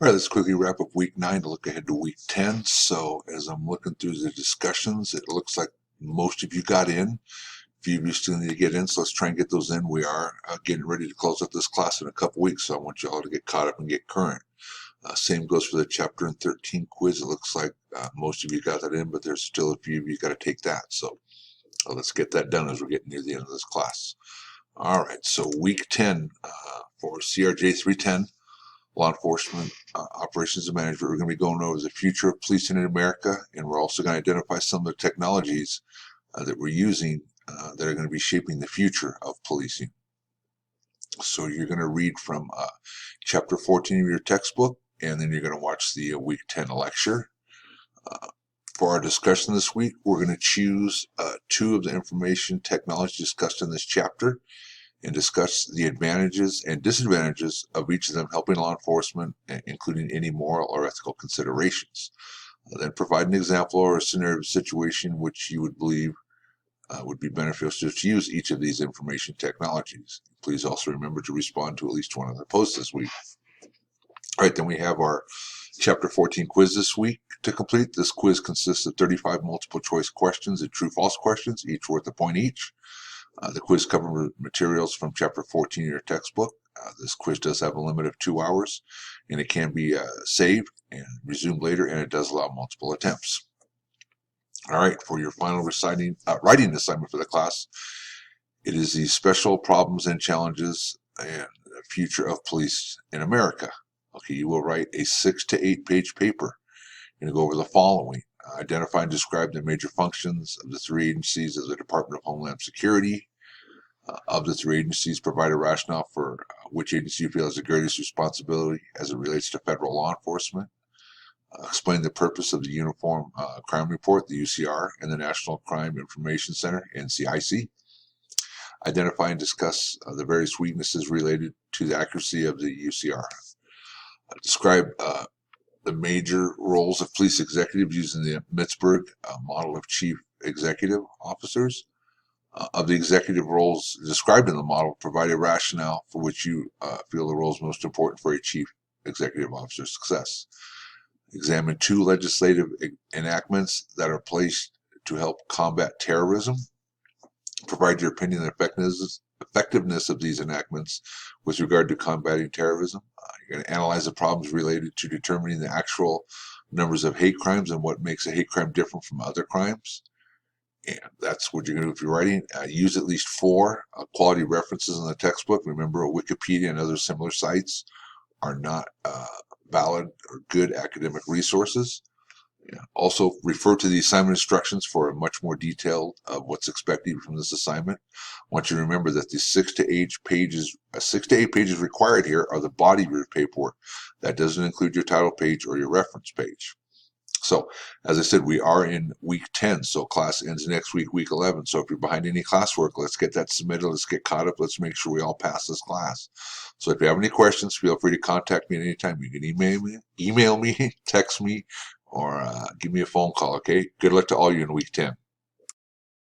All right, let's quickly wrap up week 9 to look ahead to week 10. So as I'm looking through the discussions, it looks like most of you got in. A few of you still need to get in, so let's try and get those in. We are getting ready to close up this class in a couple weeks, so I want you all to get caught up and get current. Same goes for the chapter 13 quiz. It looks like most of you got that in, but there's still a few of you got to take that. So let's get that done as we're getting near the end of this class. All right, so week 10 for CRJ 310. Law enforcement operations and management. We're going to be going over the future of policing in America, and we're also going to identify some of the technologies that we're using that are going to be shaping the future of policing. So you're going to read from chapter 14 of your textbook, and then you're going to watch the week 10 lecture. For our discussion this week, we're going to choose 2 of the information technologies discussed in this chapter and discuss the advantages and disadvantages of each of them helping law enforcement, including any moral or ethical considerations. Then provide an example or a scenario situation which you would believe would be beneficial to use each of these information technologies. Please also remember to respond to at least one of the posts this week. All right, then we have our Chapter 14 quiz this week to complete. This quiz consists of 35 multiple choice questions and true-false questions, each worth a point each. The quiz covers materials from Chapter 14 of your textbook. This quiz does have a limit of 2 hours, and it can be saved and resumed later, and it does allow multiple attempts. All right, for your final writing assignment for the class, it is the special problems and challenges and the future of police in America. Okay, you will write a 6 to 8 page paper. You're going to go over the following. Identify and describe the major functions of the 3 agencies of the Department of Homeland Security. Of the 3 agencies, provide a rationale for which agency you feel has the greatest responsibility as it relates to federal law enforcement. Explain the purpose of the Uniform Crime Report, the UCR, and the National Crime Information Center, NCIC. Identify and discuss the various weaknesses related to the accuracy of the UCR. Describe the major roles of police executives using the Mittsburg model of chief executive officers. Of the executive roles described in the model, provide a rationale for which you feel the role is most important for a chief executive officer's success. Examine 2 legislative enactments that are placed to help combat terrorism. Provide your opinion on the effectiveness of these enactments with regard to combating terrorism. You're going to analyze the problems related to determining the actual numbers of hate crimes and what makes a hate crime different from other crimes. And that's what you're going to do if you're writing. Use at least 4 quality references in the textbook. Remember, Wikipedia and other similar sites are not valid or good academic resources. Also, refer to the assignment instructions for a much more detailed of what's expected from this assignment. I want you to remember that the 6 to 8 pages required here are the body of your paperwork. That doesn't include your title page or your reference page. So, as I said, we are in week 10, so class ends next week, week 11. So if you're behind any classwork, let's get that submitted. Let's get caught up. Let's make sure we all pass this class. So if you have any questions, feel free to contact me at any time. You can email me, text me, or give me a phone call, okay? Good luck to all of you in week 10.